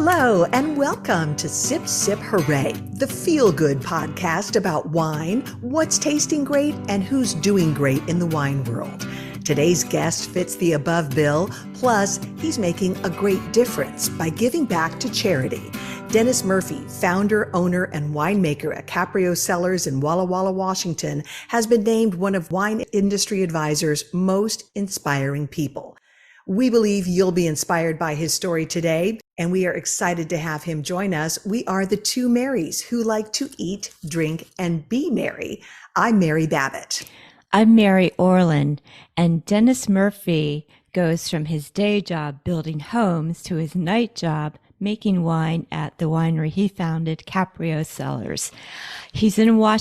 Hello, and welcome to Sip Sip Hooray, the feel-good podcast about wine, what's tasting great, and who's doing great in the wine world. Today's guest fits the above bill, plus he's making a great difference by giving back to charity. Dennis Murphy, founder, owner, and winemaker at Caprio Cellars in Walla Walla, Washington, has been named one of Wine Industry Advisor's most inspiring people. We believe you'll be inspired by his story today, and we are excited to have him join us. We are the two Marys who like to eat, drink, and be merry. I'm Mary Babbitt. I'm Mary Orland, and Dennis Murphy goes from his day job building homes to his night job making wine at the winery he founded, Caprio Cellars. He's in Walla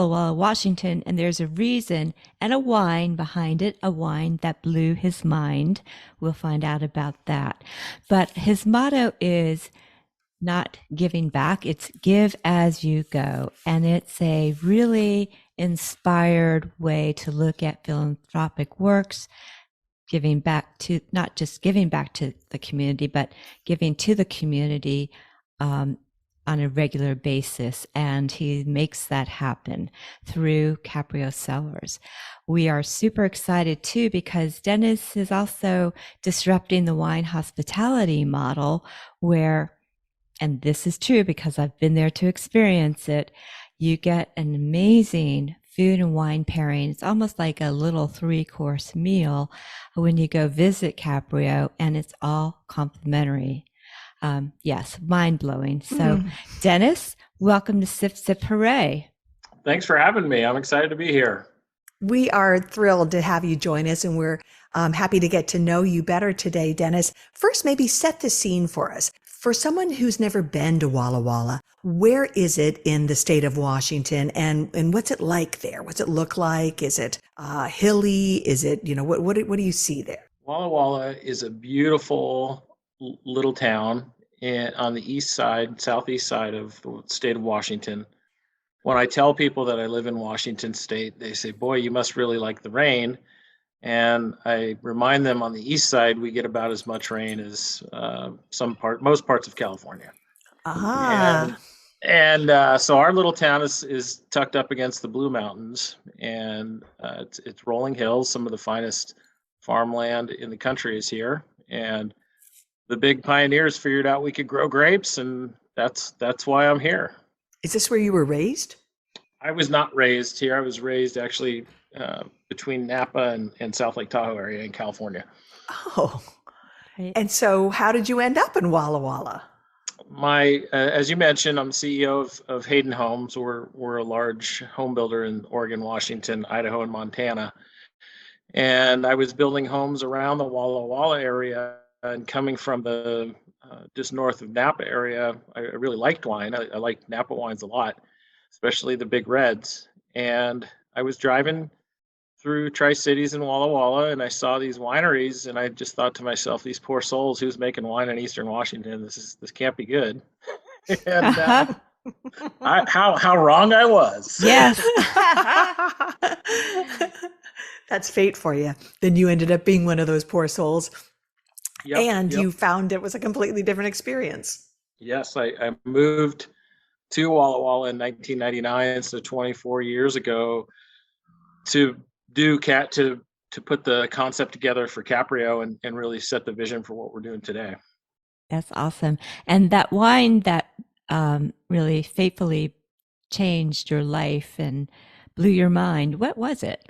Walla, Washington, and there's a reason and a wine behind it, a wine that blew his mind. We'll find out about that. But his motto is not giving back, it's give as you go. And it's a really inspired way to look at philanthropic works, giving back to, not just giving back to the community, but giving to the community on a regular basis. And he makes that happen through Caprio Cellars. We are super excited too, because Dennis is also disrupting the wine hospitality model where, and this is true because I've been there to experience it, you get an amazing food and wine pairing. It's almost like a little 3-course meal when you go visit Caprio, and it's all complimentary. Yes, mind-blowing. So, Dennis, welcome to Sip Sip Hooray. Thanks for having me. I'm excited to be here. We are thrilled to have you join us, and we're happy to get to know you better today, Dennis. First, maybe set the scene for us. For someone who's never been to Walla Walla, where is it in the state of Washington, and what's it like there? What's it look like? Is it hilly? Is it, what do you see there? Walla Walla is a beautiful little town on the southeast side of the state of Washington. When I tell people that I live in Washington state, they say, boy, you must really like the rain. And I remind them on the east side, we get about as much rain as most parts of California. Ah. And so our little town is tucked up against the Blue Mountains, and it's rolling hills. Some of the finest farmland in the country is here. And the big pioneers figured out we could grow grapes, and that's why I'm here. Is this where you were raised? I was not raised here. I was raised actually between Napa and South Lake Tahoe area in California. Oh, and so how did you end up in Walla Walla? As you mentioned, I'm the CEO of Hayden Homes. We're a large home builder in Oregon, Washington, Idaho, and Montana. And I was building homes around the Walla Walla area, and coming from the just north of Napa area, I really liked wine. I liked Napa wines a lot, especially the big reds. And I was driving through Tri-Cities in Walla Walla, and I saw these wineries, and I just thought to myself, these poor souls, who's making wine in Eastern Washington? This can't be good. And how wrong I was. Yes. That's fate for you. Then you ended up being one of those poor souls. Yep. You found it was a completely different experience. Yes, I moved to Walla Walla in 1999, so 24 years ago, to put the concept together for Caprio and really set the vision for what we're doing today. That's awesome. And that wine that really faithfully changed your life and blew your mind, what was it?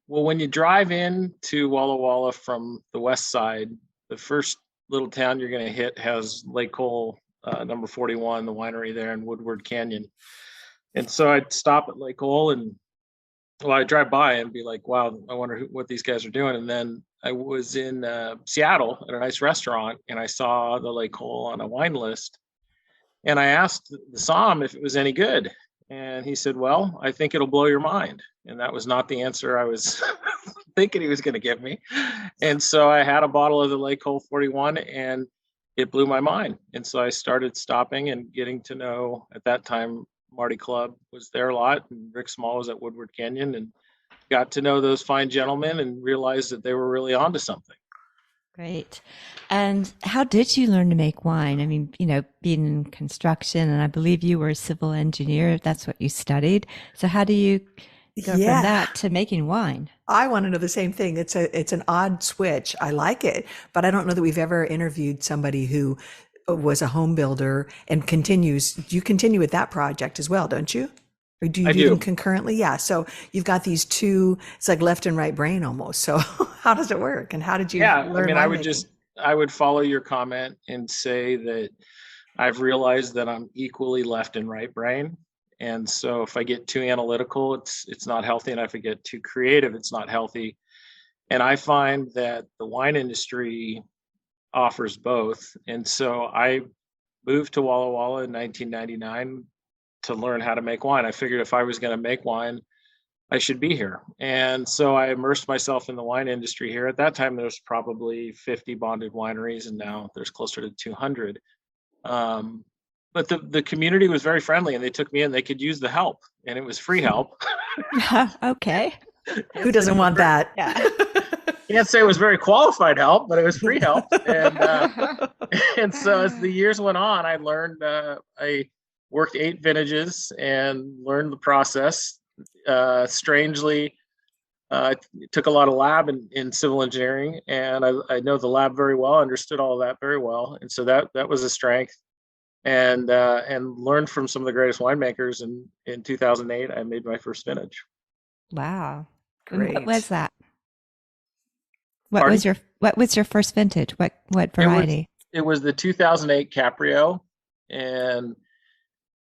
Well, when you drive in to Walla Walla from the west side, the first little town you're going to hit has Lake Cole, number 41, the winery there in Woodward Canyon. And so I'd stop at Lake Cole and I'd drive by and be like, wow, I wonder what these guys are doing. And then I was in Seattle at a nice restaurant, and I saw the Lake Cole on a wine list. And I asked the Somm if it was any good. And he said, well, I think it'll blow your mind. And that was not the answer I was thinking he was going to give me. And so I had a bottle of the Lake Cole 41, and it blew my mind. And so I started stopping and getting to know, at that time, Marty Clubb was there a lot, and Rick Small was at Woodward Canyon, and got to know those fine gentlemen and realized that they were really onto something. Great. And how did you learn to make wine? I mean, being in construction, and I believe you were a civil engineer, that's what you studied. So how do you go from Yeah. that to making wine? I want to know the same thing. It's an odd switch. I like it, but I don't know that we've ever interviewed somebody who was a home builder and continues. You continue with that project as well, don't you? Or do you I do them do. concurrently? Yeah. So you've got these two, it's like left and right brain almost. So how does it work? And how did you Yeah, I learn mean, winemaking? I would follow your comment and say that I've realized that I'm equally left and right brain. And so if I get too analytical, it's not healthy. And if I get too creative, it's not healthy. And I find that the wine industry offers both. And so I moved to Walla Walla in 1999 to learn how to make wine. I figured if I was going to make wine, I should be here. And so I immersed myself in the wine industry here. At that time, there's probably 50 bonded wineries, and now there's closer to 200. Um, but the community was very friendly, and they took me in. They could use the help, and it was free help. Okay. Who Can't say it doesn't was want very, that? Yeah. can't say it was very qualified help, but it was free help. And so as the years went on, I learned. I worked 8 vintages and learned the process. Strangely, took a lot of lab in civil engineering, and I know the lab very well, understood all of that very well, and so that was a strength. And learned from some of the greatest winemakers. And in 2008, I made my first vintage. Wow. And what was Great. that? What Pardon? was your first vintage? What It was variety? it was the 2008 Caprio, and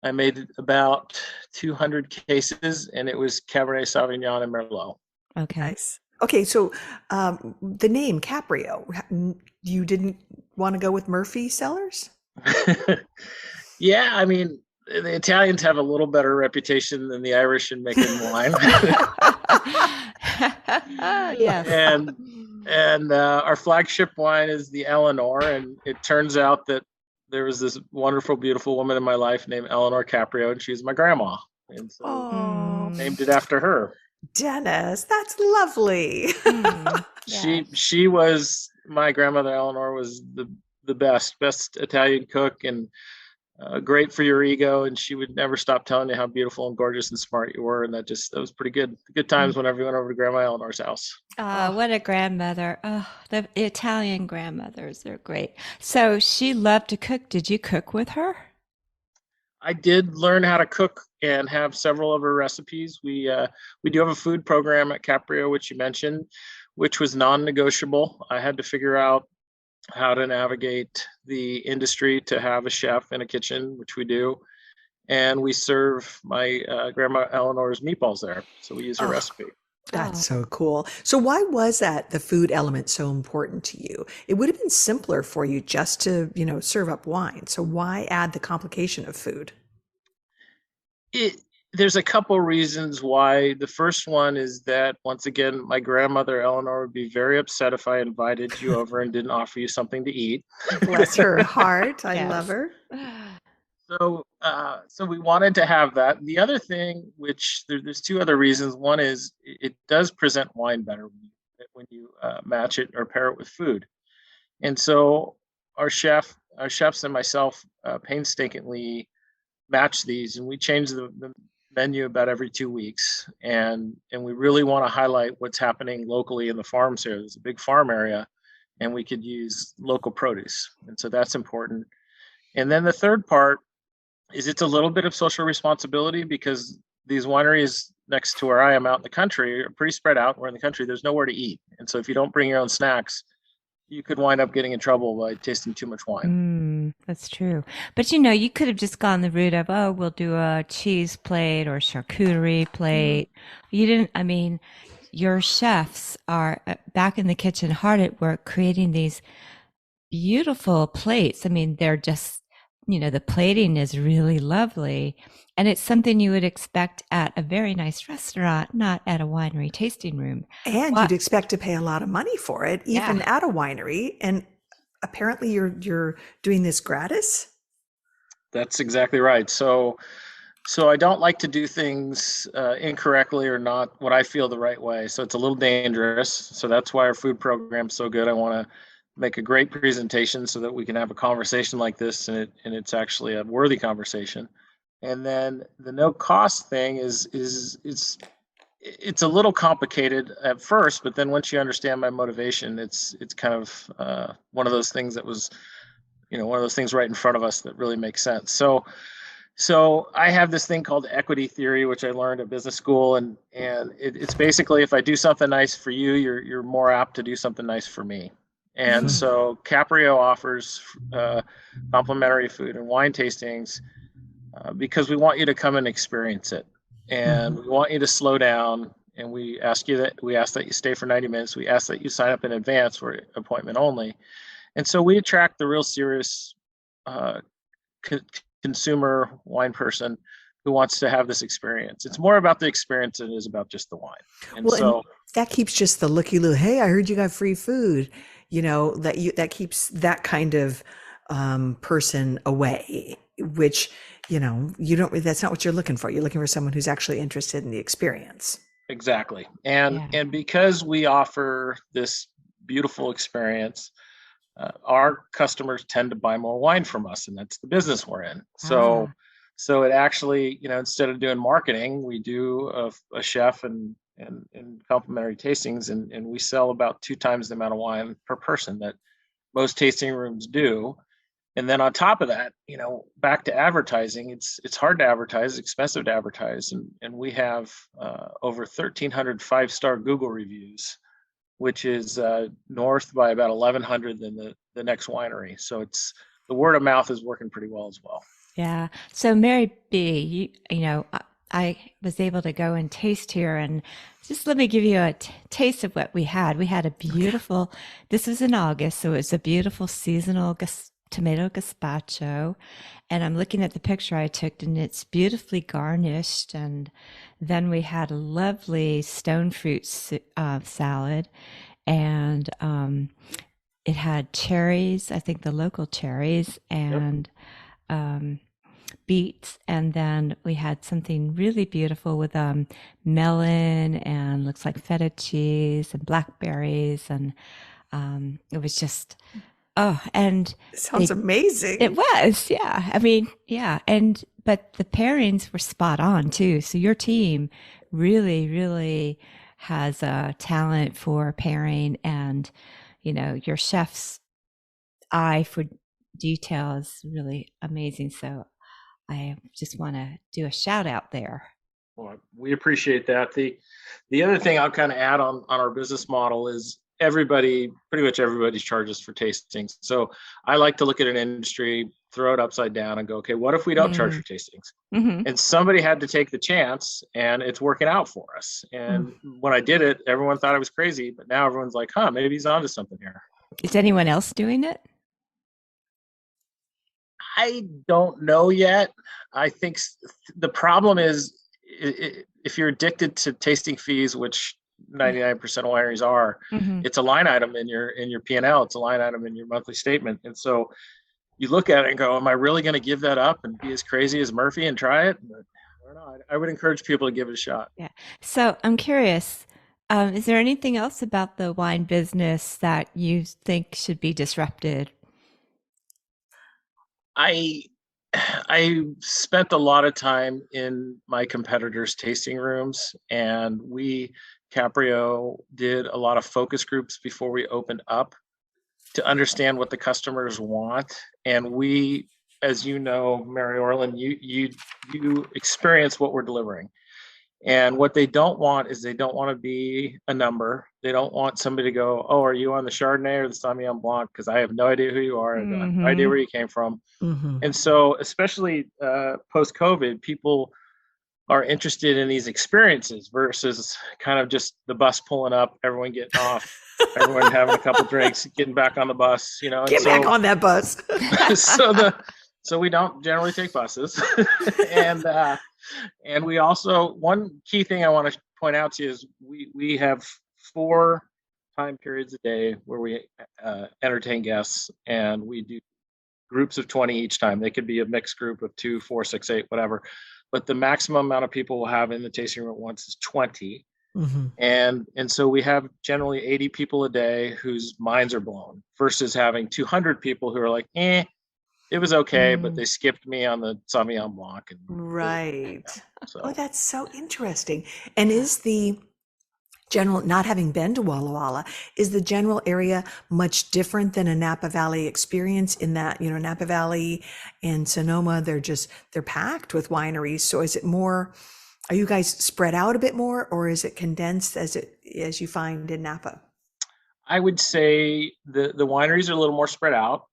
I made about 200 cases, and it was Cabernet Sauvignon and Merlot. Okay. Nice. Okay, so the name Caprio, you didn't want to go with Murphy Cellars? Yeah, I mean, the Italians have a little better reputation than the Irish in making wine. Yes. and our flagship wine is the Eleanor, and it turns out that there was this wonderful, beautiful woman in my life named Eleanor Caprio, and she's my grandma, and so Oh, Mm, named it after her. Dennis, that's lovely. She yes. she was my grandmother. Eleanor was the best Italian cook, and great for your ego, and she would never stop telling you how beautiful and gorgeous and smart you were, and that was pretty good times whenever we went over to Grandma Eleanor's house. Oh, What a grandmother. Oh, the Italian grandmothers, they're great. So she loved to cook. Did you cook with her? I did learn how to cook and have several of her recipes. We do have a food program at Caprio, which you mentioned, which was non-negotiable. I had to figure out how to navigate the industry to have a chef in a kitchen, which we do. And we serve my grandma Eleanor's meatballs there. So we use her oh, recipe. that's Oh, so cool. So why was that the food element so important to you? It would have been simpler for you just to, serve up wine. So why add the complication of food? It, there's a couple reasons why. The first one is that, once again, my grandmother Eleanor would be very upset if I invited you over and didn't offer you something to eat. Bless her heart. I love yes. her. So we wanted to have that. The other thing, which there's 2 other reasons. One is it does present wine better when you match it or pair it with food. And so our chefs and myself painstakingly match these, and we change the menu about every 2 weeks. And we really want to highlight what's happening locally in the farms here. There's a big farm area, and we could use local produce, and so that's important. And then the third part is it's a little bit of social responsibility, because these wineries next to where I am out in the country are pretty spread out. We're in the country, there's nowhere to eat, and so if you don't bring your own snacks, you could wind up getting in trouble by tasting too much wine. That's true. But you could have just gone the route of, oh, we'll do a cheese plate or charcuterie Mhm. plate. You didn't, I mean, your chefs are back in the kitchen hard at work creating these beautiful plates. I mean, they're just, the plating is really lovely. And it's something you would expect at a very nice restaurant, not at a winery tasting room. And What? you'd expect to pay a lot of money for it, Yeah. even at a winery. And apparently you're doing this gratis. That's exactly right. So I don't like to do things incorrectly or not what I feel the right way. So it's a little dangerous. So that's why our food program's so good. I want to make a great presentation so that we can have a conversation like this, and it's actually a worthy conversation. And then the no cost thing is it's a little complicated at first, but then once you understand my motivation, it's kind of one of those things that was, one of those things right in front of us that really makes sense. So I have this thing called equity theory, which I learned at business school, and it's basically, if I do something nice for you, you're more apt to do something nice for me. And so Caprio offers complimentary food and wine tastings because we want you to come and experience it, and we want you to slow down. And we ask that you stay for 90 minutes. We ask that you sign up in advance for appointment only. And so we attract the real serious consumer wine person who wants to have this experience. It's more about the experience than it is about just the wine. And and that keeps just the looky-loo. Hey, I heard you got free food. That keeps that kind of person away, which, you don't, that's not what you're looking for. You're looking for someone who's actually interested in the experience. Exactly. And because we offer this beautiful experience, our customers tend to buy more wine from us, and that's the business we're in. So it actually, instead of doing marketing, we do a chef and complimentary tastings, and we sell about 2 times the amount of wine per person that most tasting rooms do. And then on top of that, back to advertising, it's hard to advertise, it's expensive to advertise, and we have over 1,300 5-star Google reviews, which is north by about 1,100 than the next winery. So it's, the word of mouth is working pretty well as well. Yeah. So Mary B, I was able to go and taste here, and just let me give you a taste of what we had. We had a beautiful, this was in August, so it was a beautiful seasonal tomato gazpacho. And I'm looking at the picture I took, and it's beautifully garnished. And then we had a lovely stone fruit salad, and it had cherries, I think the local cherries, and beets. And then we had something really beautiful with melon and looks like feta cheese and blackberries. And it was just, and it sounds amazing. It was, yeah. I mean, yeah. But the pairings were spot on too. So your team really, really has a talent for pairing, and, your chef's eye for detail is really amazing. So I just want to do a shout out there. Well, we appreciate that. The other thing I'll kind of add on our business model is pretty much everybody charges for tastings. So I like to look at an industry, throw it upside down and go, okay, what if we don't charge for tastings? And somebody had to take the chance, and it's working out for us. And when I did it, everyone thought I was crazy, but now everyone's like, maybe he's onto something here. Is anyone else doing it? I don't know yet. I think the problem is, if you're addicted to tasting fees, which 99% of wineries are, it's a line item in your P&L. It's a line item in your monthly statement. And so you look at it and go, am I really going to give that up and be as crazy as Murphy and try it? But I don't know. I would encourage people to give it a shot. Yeah. So I'm curious, is there anything else about the wine business that you think should be disrupted? I spent a lot of time in my competitors' tasting rooms, and Caprio did a lot of focus groups before we opened up to understand what the customers want. And we, as you know, Mary Orland, you experience what we're delivering. And what they don't want is, they don't want to be a number. They don't want somebody to go, oh, are you on the Chardonnay or the Sauvignon Blanc? Because I have no idea who you are. I have no idea where you came from. And so, especially post-COVID, people are interested in these experiences versus kind of just the bus pulling up, everyone getting off, everyone having a couple drinks, getting back on the bus, Get back on that bus. So we don't generally take buses. And we also, one key thing I want to point out to you is we have 4 time periods a day where we entertain guests, and we do groups of 20 each time. They could be a mixed group of 2, 4, 6, 8, whatever. But the maximum amount of people we'll have in the tasting room at once is 20. Hmm. And so we have generally 80 people a day whose minds are blown versus having 200 people who are like, it was okay, but Mm, they skipped me on the Sauvignon Blanc and really didn't hang right. out. Oh, So that's so interesting. And is the general, not having been to Walla Walla, is the general area much different than a Napa Valley experience in that, Napa Valley and Sonoma, they're packed with wineries. So is it more, are you guys spread out a bit more, or is it condensed as you find in Napa? I would say the wineries are a little more spread out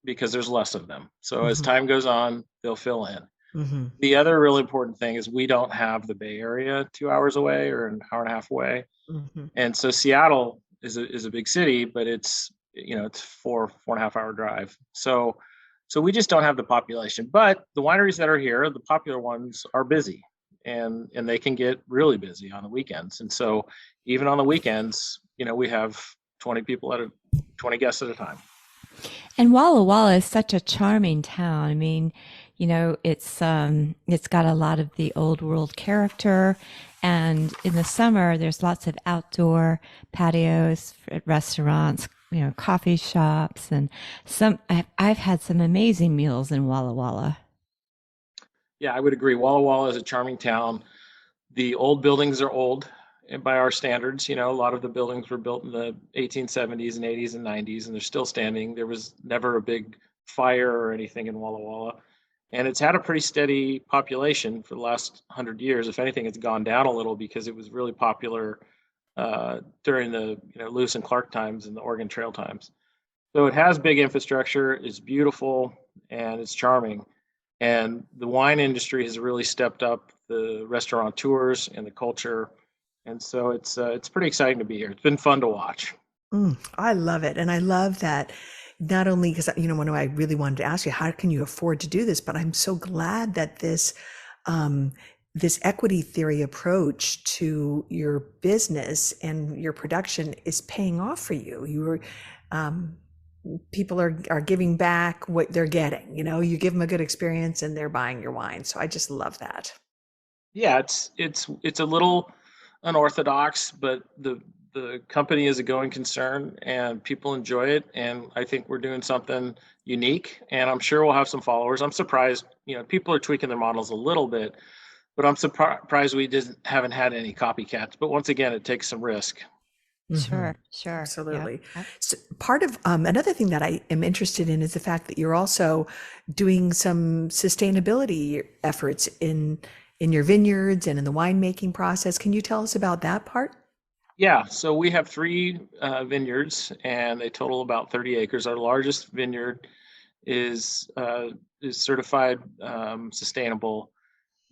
because there's less of them. So as Hmm. time goes on, they'll fill in. Hmm. The other really important thing is we don't have the Bay Area 2 hours away or an hour and a half away. Hmm. And so Seattle is a big city, but it's 4.5 hour drive. So we just don't have the population. But the wineries that are here, the popular ones, are busy, and they can get really busy on the weekends. And so even on the weekends, we have 20 guests at a time. And Walla Walla is such a charming town. I mean, it's got a lot of the old world character, and in the summer there's lots of outdoor patios at restaurants, coffee shops, and I've had some amazing meals in Walla Walla. Yeah, I would agree. Walla Walla is a charming town. The old buildings are old by our standards. A lot of the buildings were built in the 1870s and 80s and 90s, and they're still standing. There was never a big fire or anything in Walla Walla. And it's had a pretty steady population for the last 100 years. If anything, it's gone down a little because it was really popular during the Lewis and Clark times and the Oregon Trail times. So it has big infrastructure, it's beautiful, and it's charming. And the wine industry has really stepped up the restaurateurs and the culture. And so it's pretty exciting to be here. It's been fun to watch. I love it. And I love that not only because, when I really wanted to ask you, how can you afford to do this? But I'm so glad that um, this equity theory approach to your business and your production is paying off for you. Um, People are giving back what they're getting. You give them a good experience and they're buying your wine. So I just love that. Yeah, it's a little unorthodox, but the company is a going concern and people enjoy it. And I think we're doing something unique, and I'm sure we'll have some followers. I'm surprised, people are tweaking their models a little bit, but I'm surprised we just haven't had any copycats. But once again, it takes some risk. Hmm. Sure, sure. Yep, Absolutely. yep. So part of another thing that I am interested in is the fact that you're also doing some sustainability efforts in your vineyards and in the winemaking process. Can you tell us about that part? Yeah, so we have three vineyards, and they total about 30 acres. Our largest vineyard is uh, is certified sustainable.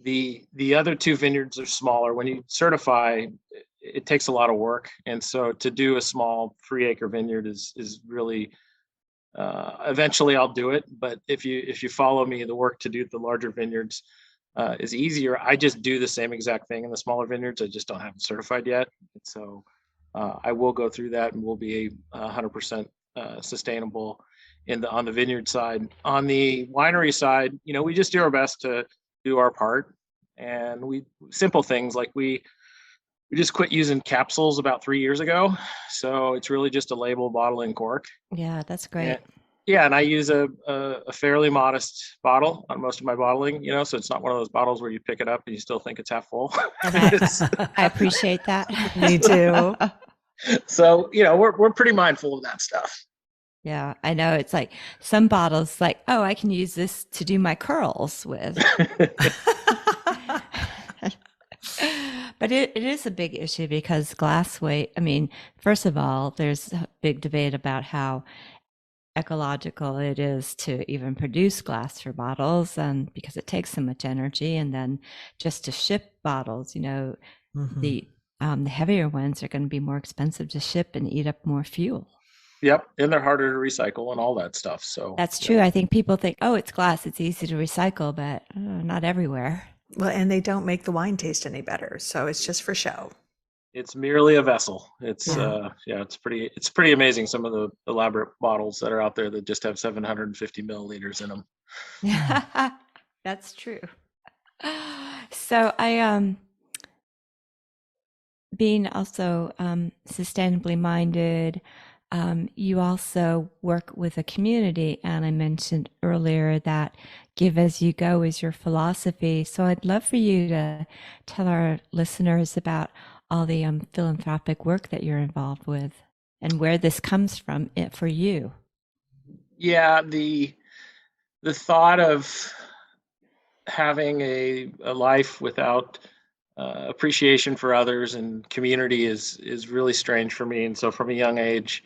The other two vineyards are smaller. When you certify, it takes a lot of work, and so to do a small 3 acre vineyard is really eventually I'll do it. But if you follow me, the work to do the larger vineyards is easier. I just do the same exact thing in the smaller vineyards. I just don't have it certified yet, and so I will go through that, and we'll be 100% sustainable on the vineyard side. On the winery side, we just do our best to do our part, and we simple things like we just quit using capsules about 3 years ago, so it's really just a label, bottle, and cork. Yeah, that's And great. yeah, and I use a fairly modest bottle on most of my bottling, so it's not one of those bottles where you pick it up and you still think it's half full. And It's, I appreciate that. Me too. so, we're pretty mindful of that stuff. Yeah, I know. It's like some bottles, like, oh, I can use this to do my curls with. But it is a big issue because glass weight, I mean, first of all, there's a big debate about how ecological it is to even produce glass for bottles, and because it takes so much energy, and then just to ship bottles, Mhm. the heavier ones are going to be more expensive to ship and eat up more fuel. Yep, and they're harder to recycle and all that stuff. So, That's true. I think people think, oh, it's glass, it's easy to recycle, but not everywhere. Well, and they don't make the wine taste any better, so it's just for show. it's merely a vessel. It's Yeah. yeah, it's pretty amazing some of the elaborate bottles that are out there that just have 750 milliliters in them. Mm. That's true. So I being also sustainably minded, you also work with a community. And I mentioned earlier that give as you go is your philosophy. So I'd love for you to tell our listeners about all the philanthropic work that you're involved with and where this comes from for you. Yeah, the thought of having a life without appreciation for others and community is really strange for me. And so from a young age,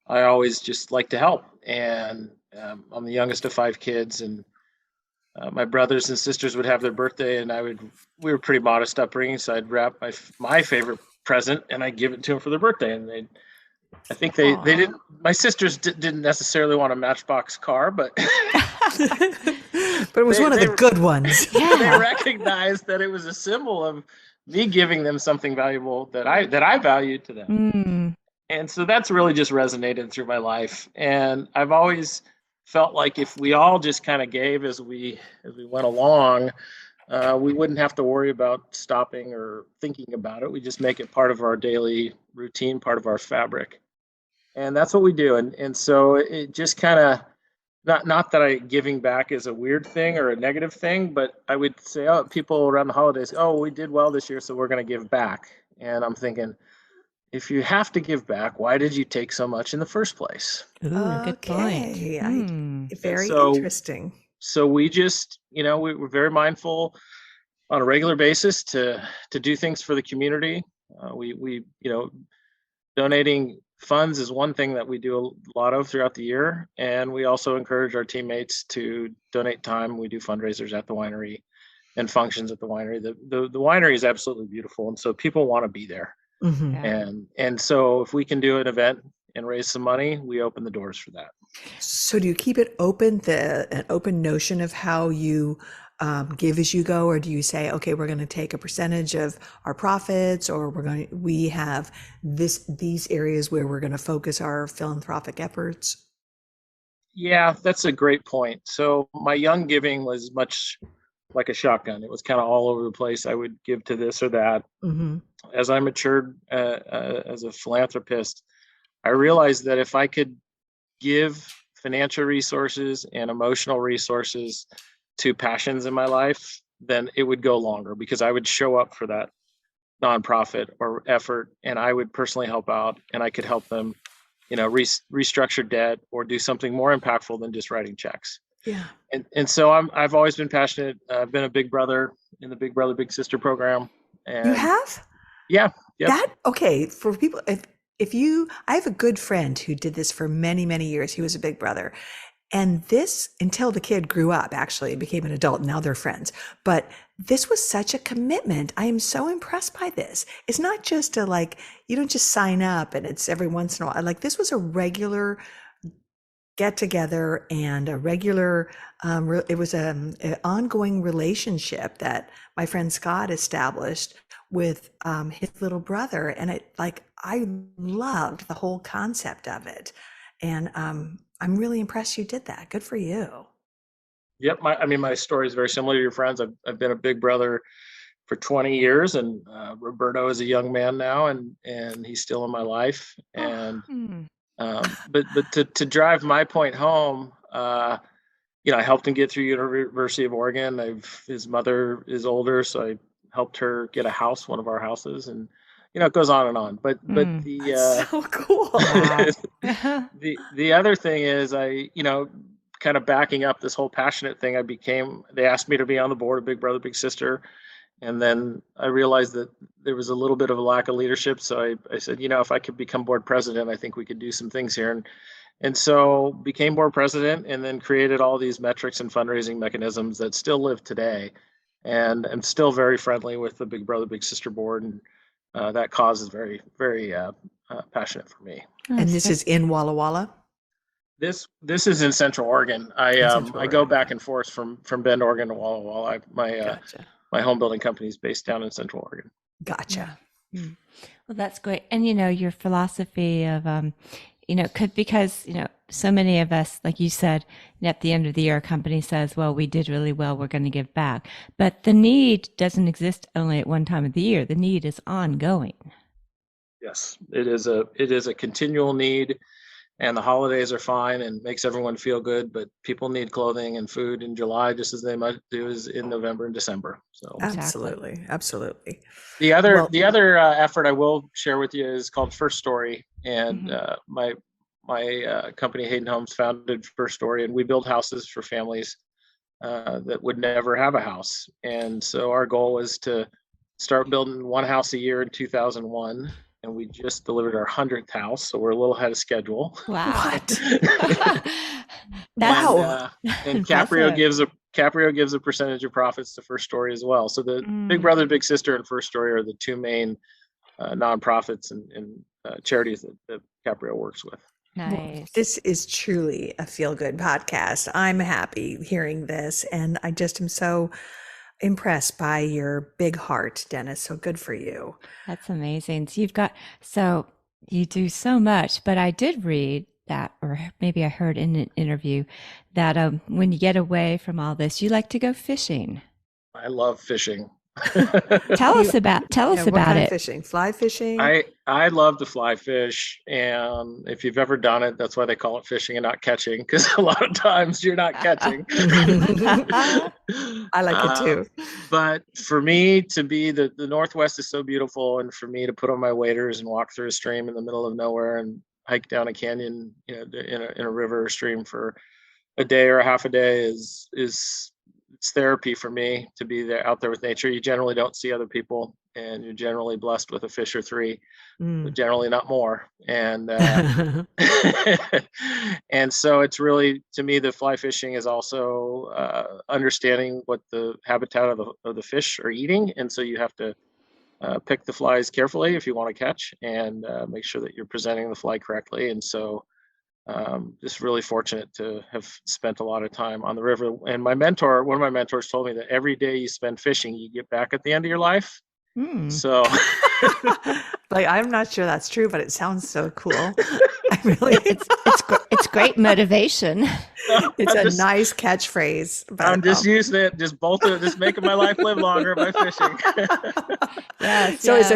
I always just like to help. And I'm the youngest of 5 kids, and my brothers and sisters would have their birthday, and we were pretty modest upbringing, so I'd wrap my favorite present and I'd give it to them for their birthday. And I think they didn't. My sisters didn't necessarily want a Matchbox car, but but it was one of the good ones. Yeah. They recognized that it was a symbol of me giving them something valuable that I valued to them. Mm. And so that's really just resonated through my life. And I've always felt like if we all just kind of gave as we went along, we wouldn't have to worry about stopping or thinking about it. We just make it part of our daily routine, part of our fabric. And that's what we do. And so it just kind of, not that giving back is a weird thing or a negative thing, but I would say, people around the holidays, we did well this year, so we're going to give back. And I'm thinking, if you have to give back, why did you take so much in the first place? Ooh, good point. Very interesting. So we just, we're very mindful on a regular basis to do things for the community. We donating funds is one thing that we do a lot of throughout the year. And we also encourage our teammates to donate time. We do fundraisers at the winery and functions at the winery. The winery is absolutely beautiful. And so people want to be there. Mm-hmm. Yeah. And so if we can do an event and raise some money, we open the doors for that. So do you keep it open, an open notion of how you give as you go, or do you say, okay, we're going to take a percentage of our profits, or we have these areas where we're going to focus our philanthropic efforts? Yeah, that's a great point. So my young giving was much like a shotgun. It was kind of all over the place. I would give to this or that. Mm-hmm. As I matured as a philanthropist, I realized that if I could give financial resources and emotional resources to passions in my life, then it would go longer, because I would show up for that nonprofit or effort, and I would personally help out, and I could help them, restructure debt or do something more impactful than just writing checks. Yeah. And so I've always been passionate. I've been a big brother in the Big Brother Big Sister program. And you have? Yeah. Yep. Okay. For people, I have a good friend who did this for many, many years. He was a big brother. And this, until the kid grew up, actually became an adult, now they're friends. But this was such a commitment. I am so impressed by this. It's not just you don't just sign up and it's every once in a while. This was a regular get together and a regular, it was an ongoing relationship that my friend Scott established with his little brother. And I loved the whole concept of it. And I'm really impressed you did that. Good for you. Yep. My story is very similar to your friends. I've been a big brother for 20 years, and Roberto is a young man now, and he's still in my life. And but to drive my point home, I helped him get through University of Oregon. His mother is older, so I helped her get a house, one of our houses, and it goes on and on. But That's so cool. the other thing is, kind of backing up this whole passionate thing, they asked me to be on the board of Big Brother Big Sister. And then I realized that there was a little bit of a lack of leadership. So I said, if I could become board president, I think we could do some things here. And so became board president, and then created all these metrics and fundraising mechanisms that still live today. And I'm still very friendly with the Big Brother Big Sister board. And that cause is very, very passionate for me. And this is in Walla Walla? This is in Central Oregon. I go back and forth from Bend, Oregon to Walla Walla. Gotcha. My home building company is based down in Central Oregon. Gotcha. Yeah. Well, that's great. And, your philosophy of, because, so many of us, like you said, at the end of the year, a company says, well, we did really well, we're going to give back. But the need doesn't exist only at one time of the year. The need is ongoing. Yes, it is a continual need, and the holidays are fine and makes everyone feel good, but people need clothing and food in July just as they might do as in November and December. So Exactly. Absolutely. the other Well, the other effort I will share with you is called First Story, and Mhm. my company Hayden Homes founded First Story, and we build houses for families that would never have a house. And so our goal is to start building one house a year in 2001. And we just delivered our 100th house. So we're a little ahead of schedule. Wow. what? That's and Wow. uh, and impressive. Caprio gives a percentage of profits to First Story as well. So the Big Mm, Brother, Big Sister, and First Story are the two main nonprofits and charities that Caprio works with. Well, nice. this is truly a feel good podcast. I'm happy hearing this, and I just am so impressed by your big heart, Dennis. So good for you. That's amazing. So you do so much, but I did read that, or maybe I heard in an interview that when you get away from all this, you like to go fishing. I love fishing. You, Tell yeah, us what about kind of it. fishing? Fly fishing? I love to fly fish, and if you've ever done it, that's why they call it fishing and not catching, because a lot of times you're not catching. I like it uh, too. but for me to be the Northwest is so beautiful, and for me to put on my waders and walk through a stream in the middle of nowhere and hike down a canyon, in a river or stream for a day or a half a day is it's therapy for me to be there out there with nature. You generally don't see other people, and you're generally blessed with a fish or three, but Mm. generally not more. And so it's really, to me, the fly fishing is also understanding what the habitat of the fish are eating, and so you have to pick the flies carefully if you want to catch, and make sure that you're presenting the fly correctly. And so just really fortunate to have spent a lot of time on the river. And one of my mentors told me that every day you spend fishing, you get back at the end of your life. Hmm. So Like, I'm not sure that's true, but it sounds so cool. I really, It's great motivation. it's I'm a just nice catchphrase, I'm but just using it, just making my life live longer by fishing. Yes, so yes.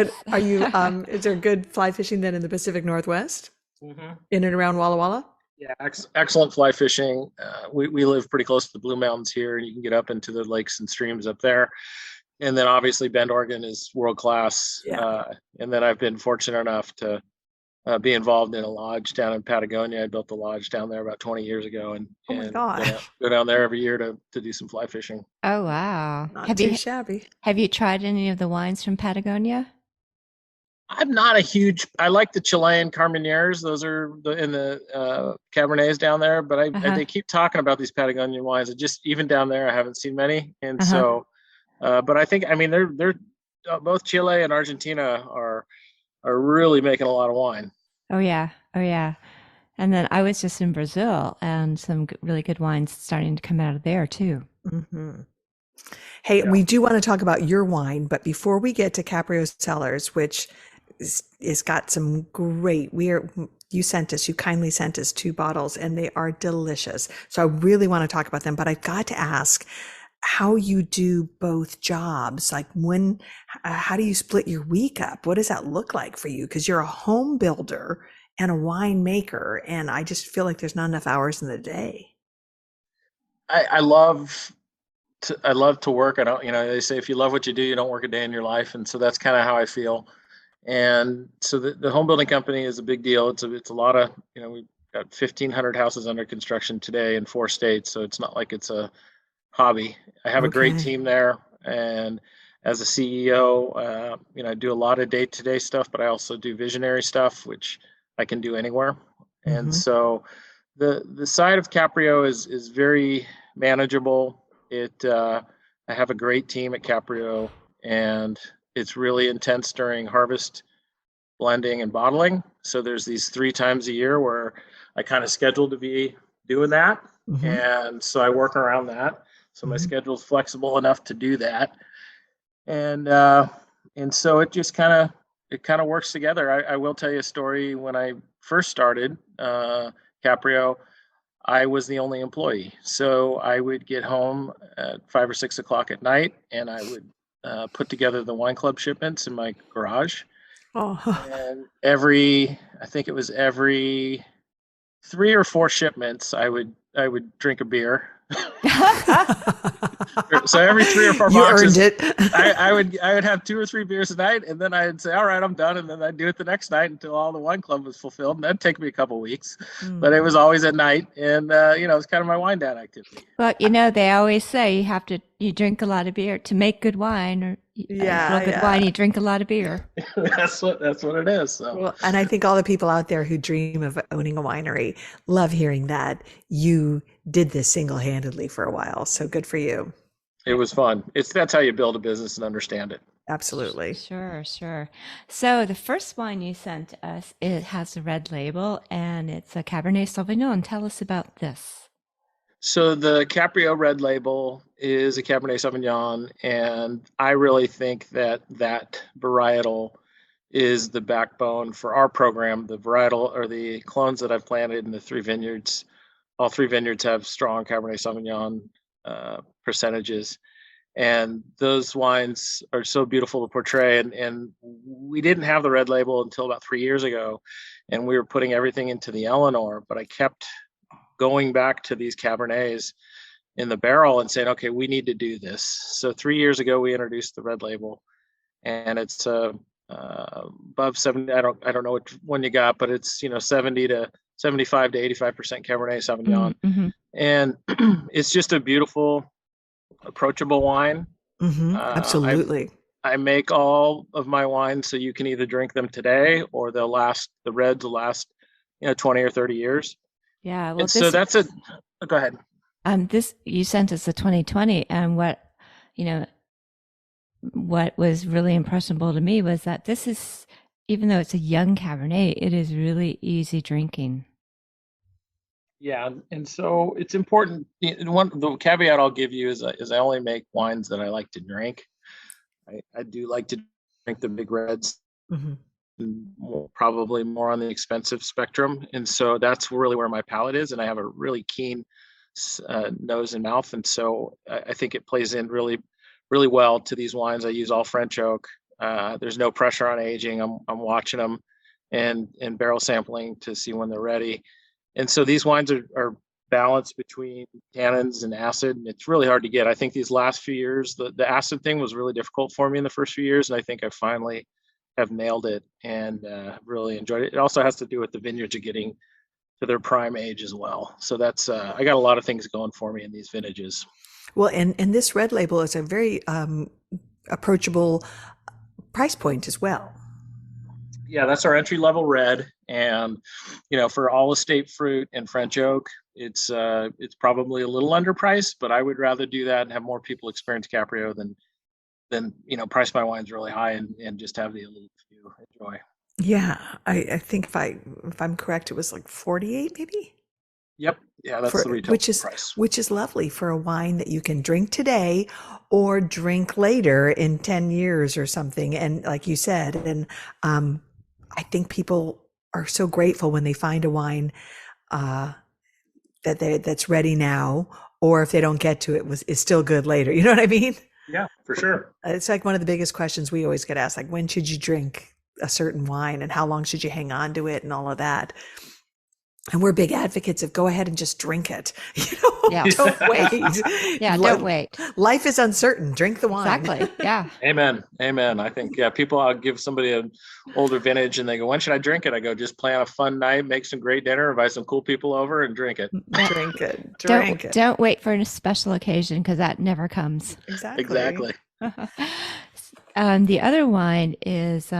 is there good fly fishing then in the Pacific Northwest, Mhm. in and around Walla Walla? Yeah, excellent fly fishing. We live pretty close to the Blue Mountains here, and you can get up into the lakes and streams up there. And then obviously Bend, Oregon is world class. Yeah. And then I've been fortunate enough to be involved in a lodge down in Patagonia. I built a lodge down there about 20 years ago, and Oh my God. go down there every year to do some fly fishing. Oh, wow. Not too shabby. Have you tried any of the wines from Patagonia? I'm not a huge. I like the Chilean Carmeneres. Those are in the Cabernets down there. But Uh-huh. they keep talking about these Patagonian wines. And just even down there, I haven't seen many. And Uh-huh. so, but I think, I mean, they're both Chile and Argentina are really making a lot of wine. Oh, yeah. Oh, yeah. And then I was just in Brazil and some really good wines starting to come out of there too. Hmm. Hey, Yeah. we do want to talk about your wine, but before we get to Caprio Cellars, which is got some great, you kindly sent us 2 bottles and they are delicious. So I really want to talk about them, but I've got to ask how you do both jobs. Like how do you split your week up? What does that look like for you? Because you're a home builder and a winemaker, and I just feel like there's not enough hours in the day. I love to work. I don't, they say if you love what you do, you don't work a day in your life. And so that's kind of how I feel. And so the home building company is a big deal. It's a lot of, we've got 1,500 houses under construction today in 4 states. So it's not like it's a hobby. I have a great Okay. team there. And as a CEO, I do a lot of day-to-day stuff, but I also do visionary stuff, which I can do anywhere. And Hmm. so the side of Caprio is very manageable. I have a great team at Caprio, and it's really intense during harvest, blending, and bottling. So there's these 3 times a year where I kind of scheduled to be doing that, Hmm. and so I work around that. So my Hmm. schedule's flexible enough to do that, and so it kind of works together. I will tell you a story. When I first started Caprio, I was the only employee. So I would get home at 5 or 6 o'clock at night, and I would put together the wine club shipments in my garage. Oh. And I think it was every 3 or 4 shipments, I would drink a beer. So every 3 or 4 You earned boxes, it. I would have 2 or 3 beers a night, and then I'd say, all right, I'm done, and then I'd do it the next night until all the wine club was fulfilled, and that'd take me a couple weeks, but it was always at night, and it was kind of my wine down activity. Well, they always say you drink a lot of beer to make good wine, or a real Yeah, good yeah. wine, you drink a lot of beer. That's what it is. So Well, and I think all the people out there who dream of owning a winery love hearing that you did this single-handedly for a while. So good for you. it was fun. That's how you build a business and understand it. Absolutely. Sure, sure. So the first wine you sent us, it has a red label and it's a Cabernet Sauvignon. Tell us about this. So the Caprio Red Label is a Cabernet Sauvignon, and I really think that varietal is the backbone for our program. The varietal or the clones that I've planted in the 3 vineyards, all 3 vineyards have strong Cabernet Sauvignon percentages, and those wines are so beautiful to portray. And we didn't have the Red Label until about 3 years ago, and we were putting everything into the Eleanor, but I kept going back to these Cabernets in the barrel and saying, okay, we need to do this. So 3 years ago, we introduced the Red Label, and it's above 70. I don't know which one you got, but it's 70 to 75 to 85% Cabernet Sauvignon, Mm-hmm. and it's just a beautiful, approachable wine. I Absolutely. I make all of my wines so you can either drink them today or they'll last. The reds will last 20 or 30 years. Yeah, well, And so that's a go ahead. this you sent us a 2020, and you know, what was really impressionable to me was that this is, even though it's a young Cabernet, it is really easy drinking. Yeah, and so it's important. The caveat I'll give you is I only make wines that I like to drink. I do like to drink the big reds, Mhm. probably more on the expensive spectrum, and so that's really where my palate is. And I have a really keen nose and mouth, and so I think it plays in really, really well to these wines. I use all French oak. There's no pressure on aging. I'm watching them and barrel sampling to see when they're ready. And so these wines are balanced between tannins and acid, and it's really hard to get. I think these last few years, the acid thing was really difficult for me in the first few years, and I think I finally have nailed it and really enjoyed it. It also has to do with the vineyards are getting to their prime age as well. So that's I got a lot of things going for me in these vintages. Well, and this red label is a very approachable price point as well. Yeah, that's our entry level red, and for all estate fruit and French oak, it's probably a little underpriced, but I would rather do that and have more people experience Caprio than price my wines really high and just have the elite few enjoy. Yeah, I think if I'm correct, it was like 48 maybe Yep, yeah, that's for the retail which is price. which is lovely for a wine that you can drink today or drink later in 10 years or something. And like you said, and I think people are so grateful when they find a wine uh, that's ready now, or if they don't get to it, is still good later. You know what I mean? Yeah, for sure. It's like one of the biggest questions we always get asked, like when should you drink a certain wine and how long should you hang on to it and all of that. And we're big advocates of go ahead and just drink it. Yeah. Don't wait. Yeah, don't wait. Life is uncertain. Drink the wine. Exactly. Yeah. Amen. I think people. I'll give somebody an older vintage, and they go, "When should I drink it?" I go, "Just plan a fun night, make some great dinner, invite some cool people over, and drink it." Drink it. Drink it. Don't wait for a special occasion because that never comes. Exactly. The other wine is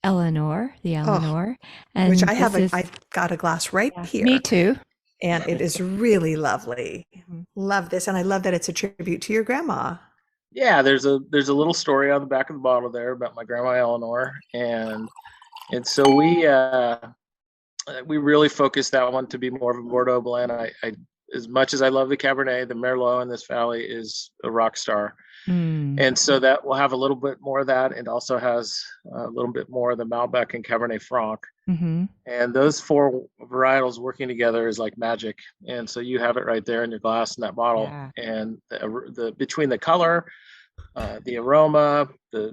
Eleanor, the Eleanor, and which I've got a glass right here. Me too. And it is really lovely. Love this, and I love that it's a tribute to your grandma. Yeah, there's a little story on the back of the bottle there about my grandma Eleanor, and so we really focused that one to be more of a Bordeaux blend. I as much as I love the Cabernet, the Merlot in this valley is a rock star. And so that will have a little bit more of that. It also has a little bit more of the Malbec and Cabernet Franc. And those 4 varietals working together is like magic. And so you have it right there in your glass in that bottle. Yeah. And the between the color, the aroma, the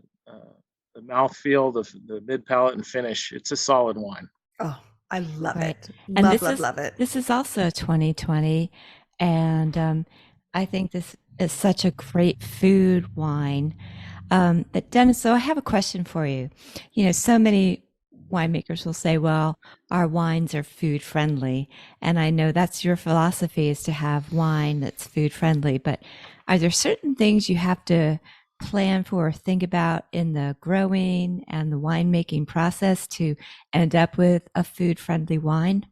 mouthfeel, the mid palate and finish. It's a solid wine. Oh, I love Right. it. And Love, love, love it. this is also 2020, and I think this is such a great food wine. But Dennis, so I have a question for you. You know, so many winemakers will say, well, our wines are food friendly. And I know that's your philosophy, is to have wine that's food friendly. But are there certain things you have to plan for or think about in the growing and the winemaking process to end up with a food friendly wine?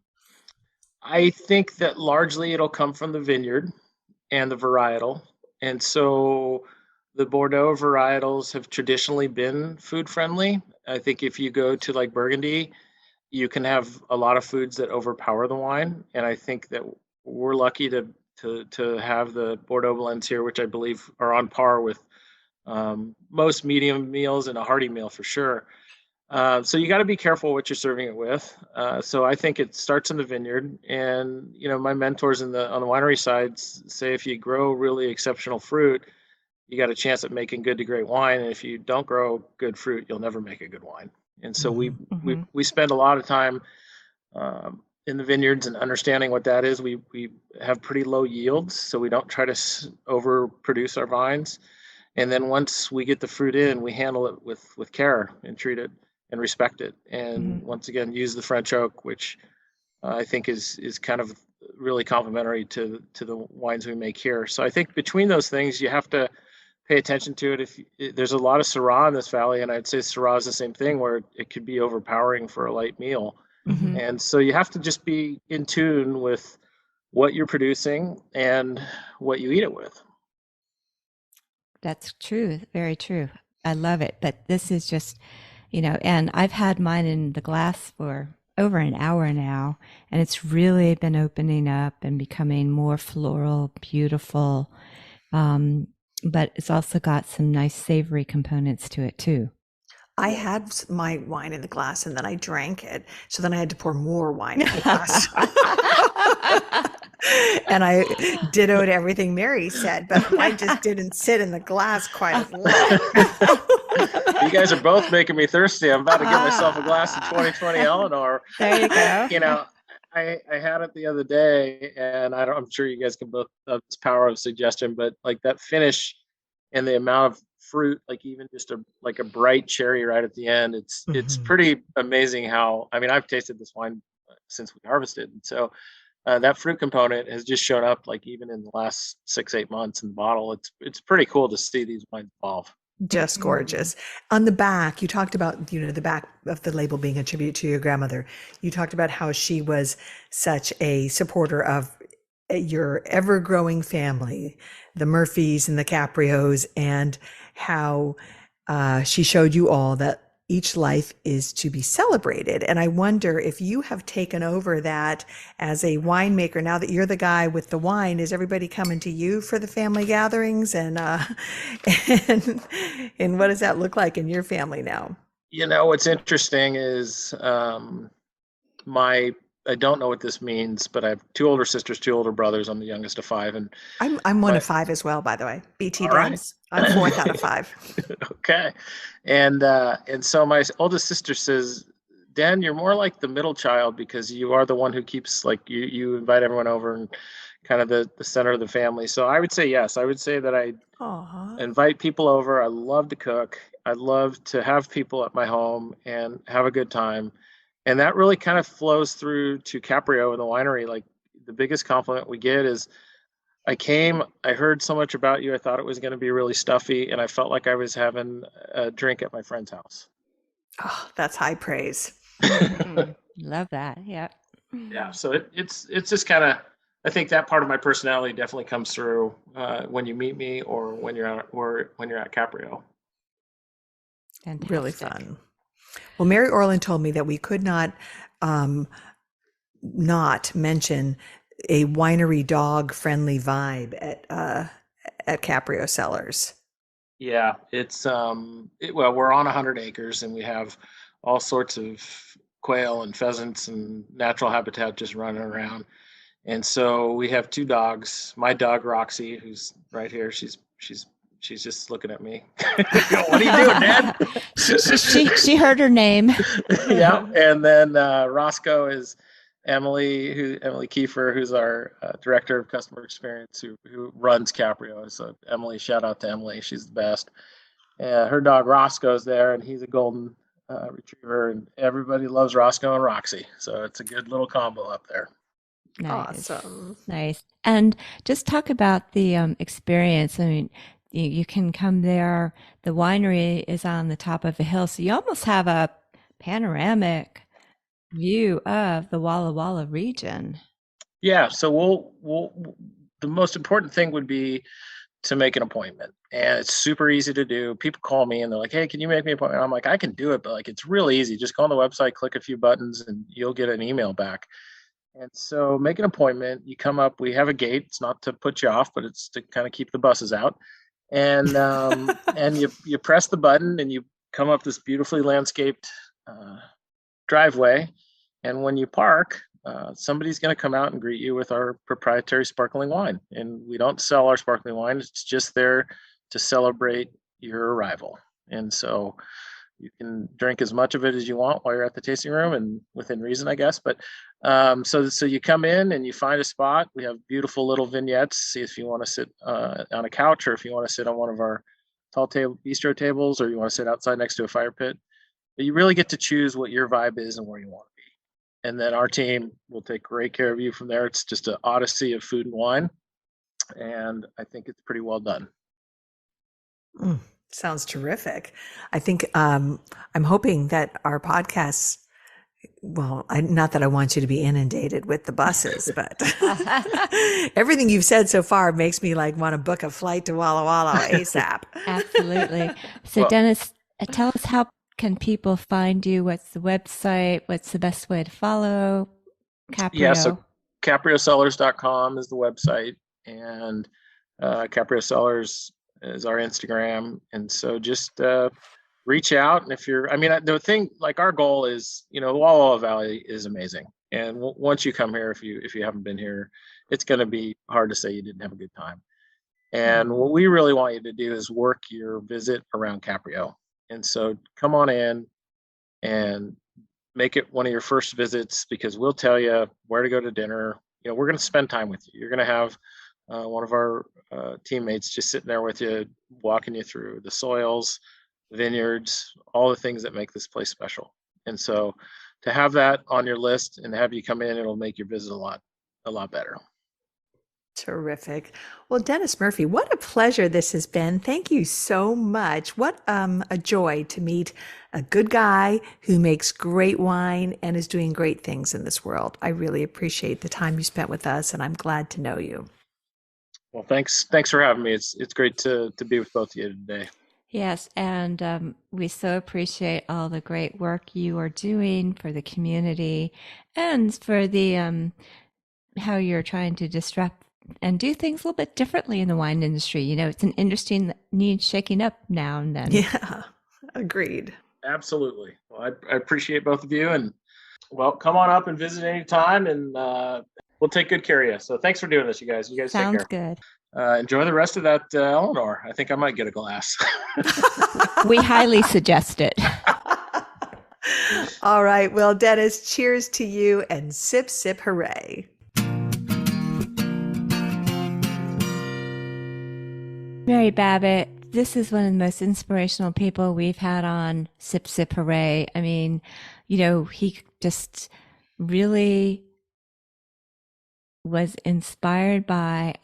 I think that largely it'll come from the vineyard and the varietal. And so the Bordeaux varietals have traditionally been food friendly. I think if you go to like Burgundy, you can have a lot of foods that overpower the wine. And I think that we're lucky to have the Bordeaux blends here, which I believe are on par with most medium meals and a hearty meal for sure. So you got to be careful what you're serving it with. So I think it starts in the vineyard, and my mentors on the winery side say if you grow really exceptional fruit, you got a chance at making good to great wine. And if you don't grow good fruit, you'll never make a good wine. And so we Mhm. we Mm-hmm. we spend a lot of time in the vineyards and understanding what that is. We have pretty low yields, so we don't try to overproduce our vines. And then once we get the fruit in, we handle it with care and treat it and respect it. Mm-hmm. And once again, use the French oak, which I think is kind of really complementary to the wines we make here. So I think between those things, you have to pay attention to it. If there's a lot of Syrah in this valley, and I'd say Syrah is the same thing, where it could be overpowering for a light meal. Mm-hmm. And so you have to just be in tune with what you're producing and what you eat it with. That's true. Very true. I love it. But this is just, and I've had mine in the glass for over an hour now, and it's really been opening up and becoming more floral, beautiful. But it's also got some nice savory components to it too. I had my wine in the glass and then I drank it. So then I had to pour more wine in the glass. And I dittoed everything Mary said, but mine just didn't sit in the glass quite as long. You guys are both making me thirsty. I'm about to get myself a glass of 2020 Eleanor. There you go. I had it the other day, and I'm sure you guys can both have this power of suggestion, but like that finish and the amount of fruit, like even just a bright cherry right at the end, it's Mhm. pretty amazing how. I mean, I've tasted this wine since we harvested, and so that fruit component has just shown up like even in the last 6-8 months in the bottle. It's pretty cool to see these wines evolve. Just gorgeous. On the back, you talked about, the back of the label being a tribute to your grandmother. You talked about how she was such a supporter of your ever growing family, the Murphys and the Caprios, and how she showed you all that each life is to be celebrated. And I wonder if you have taken over that as a winemaker now that you're the guy with the wine. Is everybody coming to you for the family gatherings? And and what does that look like in your family now? What's interesting is my I don't know what this means, but I have two older sisters, two older brothers. I'm the youngest of five, and I'm one my of five as well, by the way. BT all right. dubs. I'm fourth out of five. Okay, and so my oldest sister says, Dan, you're more like the middle child because you are the one who keeps like you invite everyone over and kind of the center of the family. So I would say yes. I would say that I Aw. invite people over. I love to cook. I love to have people at my home and have a good time. And that really kind of flows through to Caprio and the winery. Like the biggest compliment we get is I heard so much about you. I thought it was going to be really stuffy, and I felt like I was having a drink at my friend's house. Oh, that's high praise. Mhm. Love that. Yeah. Yeah, so it's just kind of, I think that part of my personality definitely comes through when you meet me or when you're at Caprio. Really Fantastic. fun. Well, Mary Orland told me that we could um, not mention a winery dog friendly vibe at Caprio Cellars. Yeah, well, we're on 100 acres and we have all sorts of quail and pheasants and natural habitat just running around. And so we have two dogs. My dog Roxy, who's right here, she's she's just looking at me. What are you doing, Dad? She heard her name. Yeah. And then Roscoe is Emily Kiefer, who's our director of customer experience, who runs Caprio. So Emily, shout out to Emily. She's the best. Her dog Roscoe's there, and he's a golden retriever, and everybody loves Roscoe and Roxy. So it's a good little combo up there. Nice. Awesome. Nice. And just talk about the experience. I mean, you can come there. The winery is on the top of a hill, so you almost have a panoramic view of the Walla Walla region. Yeah. So the most important thing would be to make an appointment, and it's super easy to do. People call me and they're like, "Hey, can you make me an appointment?" I'm like, "I can do it, but like it's really easy. Just go on the website, click a few buttons, and you'll get an email back." And so make an appointment. You come up. We have a gate. It's not to put you off, but it's to kind of keep the buses out. And and you press the button and you come up this beautifully landscaped driveway. And when you park, somebody's going to come out and greet you with our proprietary sparkling wine. And we don't sell our sparkling wine. It's just there to celebrate your arrival. And so you can drink as much of it as you want while you're at the tasting room, and within reason, I guess. But so you come in and you find a spot. We have beautiful little vignettes. See if you want to sit on a couch, or if you want to sit on one of our tall table bistro tables, or you want to sit outside next to a fire pit. But you really get to choose what your vibe is and where you want to be. And then our team will take great care of you from there. It's just an odyssey of food and wine, and I think it's pretty well done. Sounds terrific. I think I'm hoping that our podcasts, well, not that I want you to be inundated with the buses, but everything you've said so far makes me like want to book a flight to Walla Walla ASAP. Absolutely. So Dennis, tell us, how can people find you? What's the website? What's the best way to follow Caprio? Yeah, so CaprioCellars.com is the website, and Caprio Cellars is our Instagram. And so just reach out. And if the thing, like, our goal is, Walla Walla Valley is amazing. And once you come here, if you haven't been here, it's going to be hard to say you didn't have a good time. And what we really want you to do is work your visit around Caprio. And so come on in and make it one of your first visits, because we'll tell you where to go to dinner. We're going to spend time with you. You're going to have one of our teammates just sitting there with you, walking you through the soils, vineyards, all the things that make this place special. And so to have that on your list and have you come in, it'll make your visit a lot better. Terrific. Well, Dennis Murphy, what a pleasure this has been. Thank you so much. What a joy to meet a good guy who makes great wine and is doing great things in this world. I really appreciate the time you spent with us, and I'm glad to know you. Well, thanks for having me. It's great to be with both of you today. Yes, and we so appreciate all the great work you are doing for the community, and for the how you're trying to disrupt and do things a little bit differently in the wine industry. It's an industry that needs shaking up now and then. Yeah, agreed. Absolutely. Well, I appreciate both of you, and come on up and visit anytime, and we'll take good care of you. So thanks for doing this, you guys. You guys Sounds take care. Good. Enjoy the rest of that Eleanor. I think I might get a glass. We highly suggest it. All right. Well, Dennis, cheers to you, and sip, sip, hooray. Mary Babbitt, this is one of the most inspirational people we've had on Sip Sip Hooray. I mean, he just really was inspired by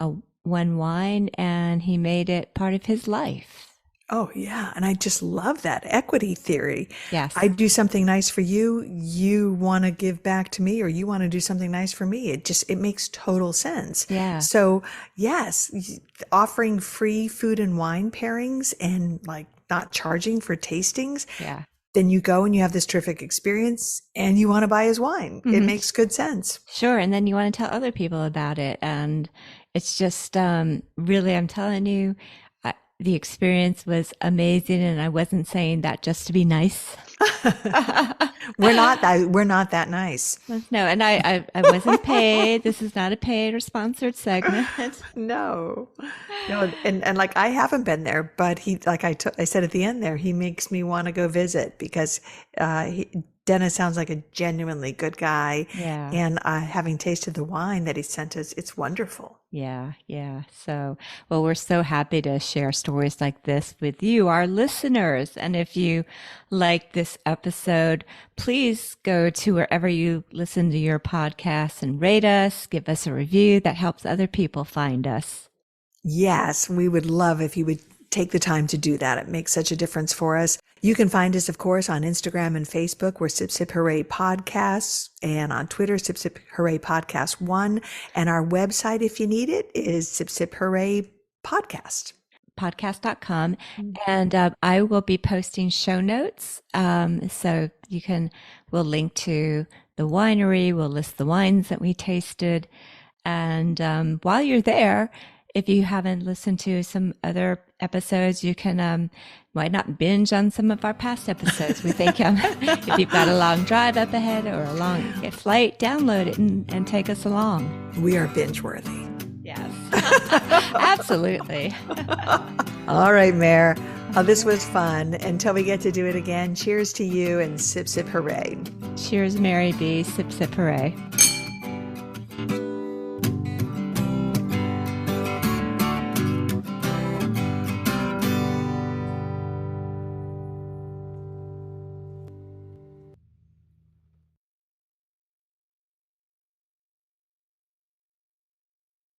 one wine, and he made it part of his life. Oh, yeah. And I just love that equity theory. Yes. I do something nice for you. You want to give back to me, or you want to do something nice for me. It makes total sense. Yeah. So yes, offering free food and wine pairings and like not charging for tastings. Yeah. Then you go and you have this terrific experience and you want to buy his wine. Mm-hmm. It makes good sense. Sure. And then you want to tell other people about it. And it's just really, I'm telling you, the experience was amazing, and I wasn't saying that just to be nice. We're not that nice. No, and I wasn't paid. This is not a paid or sponsored segment. No, no, and like I haven't been there, but he, like I said at the end there, he makes me want to go visit because Dennis sounds like a genuinely good guy, Yeah. and having tasted the wine that he sent us, it's wonderful. Yeah, yeah. So, well, we're so happy to share stories like this with you, our listeners. And if you like this episode, please go to wherever you listen to your podcasts and rate us, give us a review. That helps other people find us. Yes, we would love if you would take the time to do that. It makes such a difference for us. You can find us, of course, on Instagram and Facebook. We're Sip Sip Hooray Podcasts, and on Twitter, Sip Sip Hooray Podcast 1. And our website, if you need it, is Sip Sip Hooray Podcast. Podcast.com. And I will be posting show notes. So we'll link to the winery. We'll list the wines that we tasted. And while you're there, if you haven't listened to some other episodes, you can, why not binge on some of our past episodes? We think if you've got a long drive up ahead or a long flight, download it and take us along. We are binge worthy. Yes, absolutely. All right, Mare. This was fun. Until we get to do it again, cheers to you and Sip Sip Hooray. Cheers, Mary B. Sip Sip Hooray.